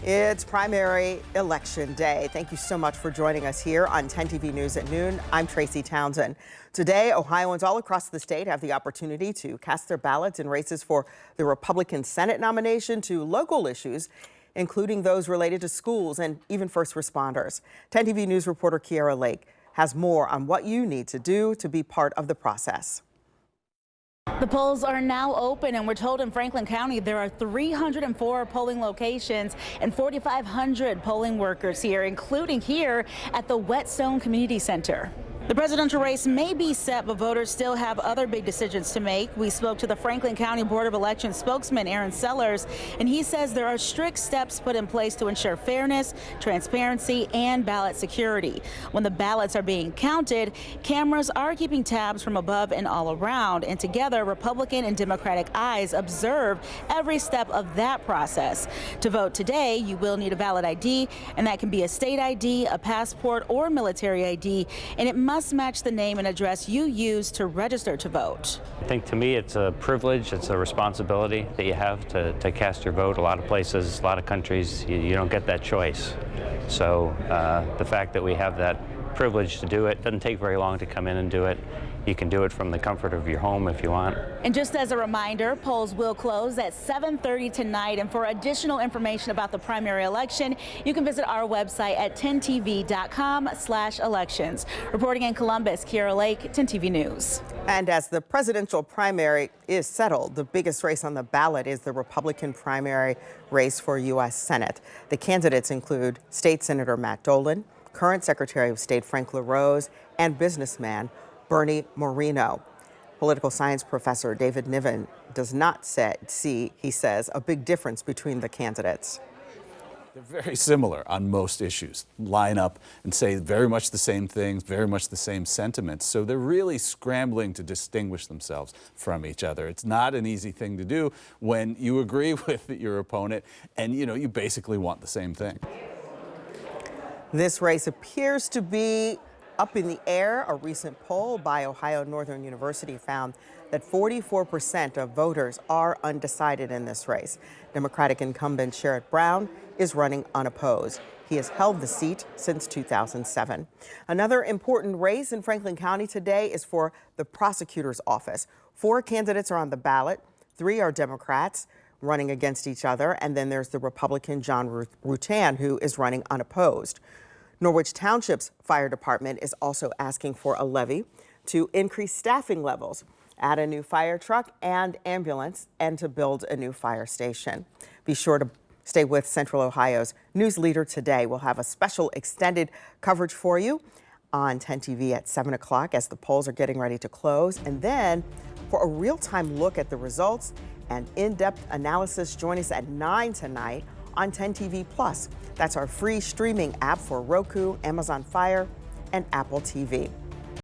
It's primary election day. Thank you so much for joining us here on 10 TV News at noon. I'm Tracy Townsend. Today, Ohioans all across the state have the opportunity to cast their ballots in races for the Republican Senate nomination to local issues, including those related to schools and even first responders. 10 TV News reporter Kiara Lake has more on what you need to do to be part of the process. The polls are now open, and we're told in Franklin County there are 304 polling locations and 4,500 polling workers here, including here at the Whetstone Community Center. The presidential race may be set, but voters still have other big decisions to make. We spoke to the Franklin County Board of Elections spokesman, Aaron Sellers, and he says there are strict steps put in place to ensure fairness, transparency, and ballot security. When the ballots are being counted, cameras are keeping tabs from above and all around, and together, Republican and Democratic eyes observe every step of that process. To vote today, you will need a valid ID, and that can be a state ID, a passport, or military ID, and it must match the name and address you use to register to vote. I think to me it's a privilege, it's a responsibility that you have to cast your vote. A lot of places, a lot of countries, you don't get that choice. So the fact that we have that privilege to do it, doesn't take very long to come in and do it. You can do it from the comfort of your home if you want. And just as a reminder, polls will close at 7:30 tonight. And for additional information about the primary election, you can visit our website at 10tv.com/elections. Reporting in Columbus, Kiara Lake, 10 TV News. And as the presidential primary is settled, the biggest race on the ballot is the Republican primary race for U.S. Senate. The candidates include State Senator Matt Dolan, current Secretary of State Frank LaRose, and businessman Bernie Moreno. Political science professor David Niven does not see, he says, a big difference between the candidates. They're very similar on most issues, line up and say very much the same things, very much the same sentiments. So they're really scrambling to distinguish themselves from each other. It's not an easy thing to do when you agree with your opponent and you basically want the same thing. This race appears to be up in the air. A recent poll by Ohio Northern University found that 44% of voters are undecided in this race. Democratic incumbent Sherrod Brown is running unopposed. He has held the seat since 2007. Another important race in Franklin County today is for the prosecutor's office. 4 candidates are on the ballot. 3 are Democrats running against each other. And then there's the Republican John Rutan, who is running unopposed. Norwich Township's fire department is also asking for a levy to increase staffing levels, add a new fire truck and ambulance, and to build a new fire station. Be sure to stay with Central Ohio's News Leader today. We'll have a special extended coverage for you on 10 TV at 7 o'clock as the polls are getting ready to close. And then for a real-time look at the results and in-depth analysis, join us at 9 tonight on 10 TV Plus. That's our free streaming app for Roku, Amazon Fire, and Apple TV.